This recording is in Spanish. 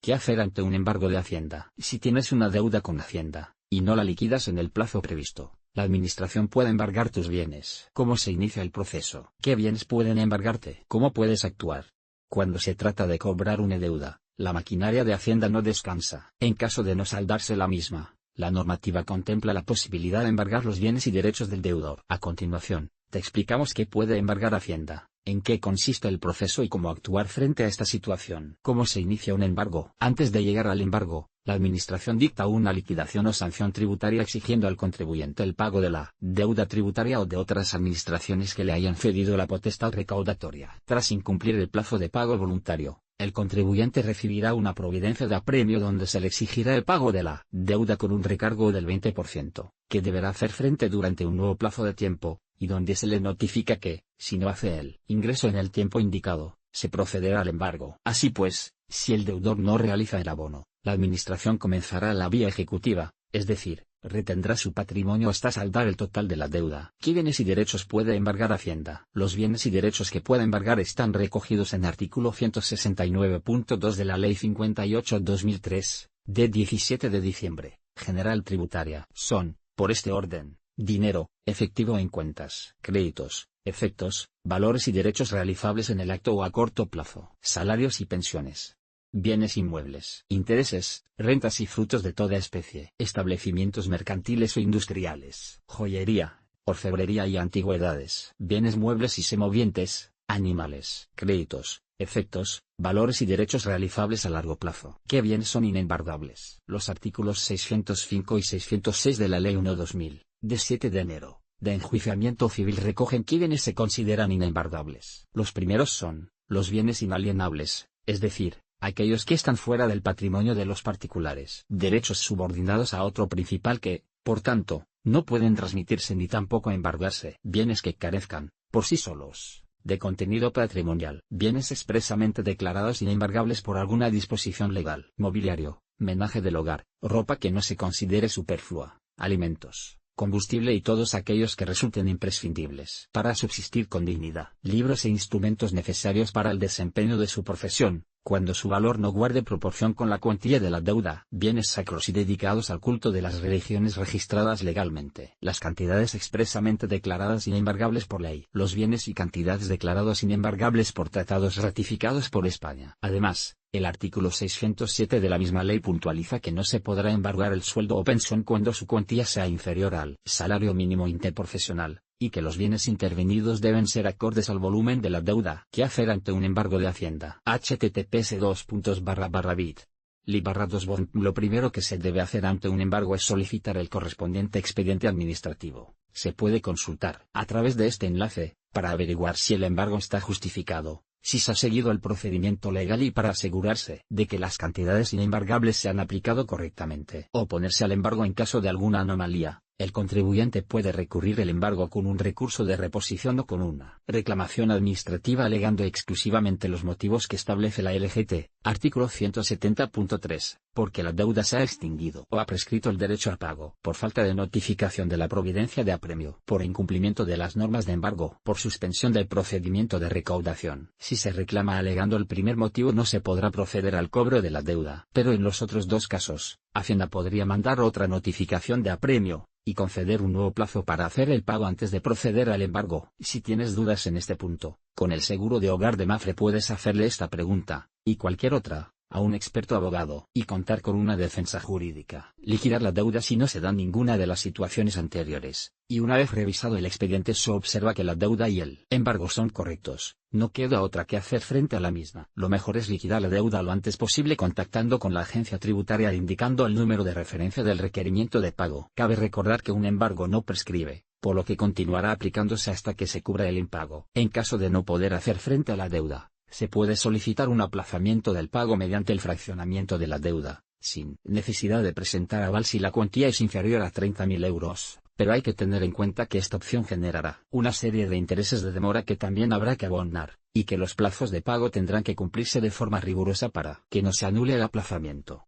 ¿Qué hacer ante un embargo de Hacienda? Si tienes una deuda con Hacienda, y no la liquidas en el plazo previsto, la administración puede embargar tus bienes. ¿Cómo se inicia el proceso? ¿Qué bienes pueden embargarte? ¿Cómo puedes actuar? Cuando se trata de cobrar una deuda, la maquinaria de Hacienda no descansa. En caso de no saldarse la misma, la normativa contempla la posibilidad de embargar los bienes y derechos del deudor. A continuación, te explicamos qué puede embargar Hacienda, en qué consiste el proceso y cómo actuar frente a esta situación. ¿Cómo se inicia un embargo? Antes de llegar al embargo, la Administración dicta una liquidación o sanción tributaria exigiendo al contribuyente el pago de la deuda tributaria o de otras administraciones que le hayan cedido la potestad recaudatoria. Tras incumplir el plazo de pago voluntario, el contribuyente recibirá una providencia de apremio donde se le exigirá el pago de la deuda con un recargo del 20%, que deberá hacer frente durante un nuevo plazo de tiempo, y donde se le notifica que, si no hace el ingreso en el tiempo indicado, se procederá al embargo. Así pues, si el deudor no realiza el abono, la Administración comenzará la vía ejecutiva, es decir, retendrá su patrimonio hasta saldar el total de la deuda. ¿Qué bienes y derechos puede embargar Hacienda? Los bienes y derechos que puede embargar están recogidos en artículo 169.2 de la Ley 58/2003, de 17 de diciembre, General Tributaria. Son, por este orden, dinero, efectivo en cuentas, créditos, efectos, valores y derechos realizables en el acto o a corto plazo, salarios y pensiones, bienes inmuebles, intereses, rentas y frutos de toda especie, establecimientos mercantiles o industriales, joyería, orfebrería y antigüedades, bienes muebles y semovientes, animales, créditos, efectos, valores y derechos realizables a largo plazo. ¿Qué bienes son inembargables? Los artículos 605 y 606 de la Ley 1/2000, de 7 de enero, de enjuiciamiento civil recogen qué bienes se consideran inembargables. Los primeros son, los bienes inalienables, es decir, aquellos que están fuera del patrimonio de los particulares. Derechos subordinados a otro principal que, por tanto, no pueden transmitirse ni tampoco embargarse. Bienes que carezcan, por sí solos, de contenido patrimonial. Bienes expresamente declarados inembargables por alguna disposición legal. Mobiliario, menaje del hogar, ropa que no se considere superflua, alimentos, combustible y todos aquellos que resulten imprescindibles para subsistir con dignidad. Libros e instrumentos necesarios para el desempeño de su profesión, cuando su valor no guarde proporción con la cuantía de la deuda. Bienes sacros y dedicados al culto de las religiones registradas legalmente. Las cantidades expresamente declaradas inembargables por ley. Los bienes y cantidades declarados inembargables por tratados ratificados por España. Además, el artículo 607 de la misma ley puntualiza que no se podrá embargar el sueldo o pensión cuando su cuantía sea inferior al salario mínimo interprofesional, y que los bienes intervenidos deben ser acordes al volumen de la deuda. ¿Qué hacer ante un embargo de Hacienda? https://bit. Li/2. Lo primero que se debe hacer ante un embargo es solicitar el correspondiente expediente administrativo. Se puede consultar a través de este enlace, para averiguar si el embargo está justificado, si se ha seguido el procedimiento legal y para asegurarse de que las cantidades inembargables se han aplicado correctamente. Oponerse al embargo en caso de alguna anomalía. El contribuyente puede recurrir el embargo con un recurso de reposición o con una reclamación administrativa alegando exclusivamente los motivos que establece la LGT, artículo 170.3, porque la deuda se ha extinguido o ha prescrito el derecho a pago, por falta de notificación de la providencia de apremio, por incumplimiento de las normas de embargo, por suspensión del procedimiento de recaudación. Si se reclama alegando el primer motivo no se podrá proceder al cobro de la deuda, pero en los otros dos casos, Hacienda podría mandar otra notificación de apremio, y conceder un nuevo plazo para hacer el pago antes de proceder al embargo. Si tienes dudas en este punto, con el seguro de hogar de Mafre puedes hacerle esta pregunta, y cualquier otra, a un experto abogado, y contar con una defensa jurídica. Liquidar la deuda si no se da ninguna de las situaciones anteriores, y una vez revisado el expediente se observa que la deuda y el embargo son correctos, no queda otra que hacer frente a la misma. Lo mejor es liquidar la deuda lo antes posible contactando con la agencia tributaria e indicando el número de referencia del requerimiento de pago. Cabe recordar que un embargo no prescribe, por lo que continuará aplicándose hasta que se cubra el impago. En caso de no poder hacer frente a la deuda, se puede solicitar un aplazamiento del pago mediante el fraccionamiento de la deuda, sin necesidad de presentar aval si la cuantía es inferior a 30.000 euros, pero hay que tener en cuenta que esta opción generará una serie de intereses de demora que también habrá que abonar, y que los plazos de pago tendrán que cumplirse de forma rigurosa para que no se anule el aplazamiento.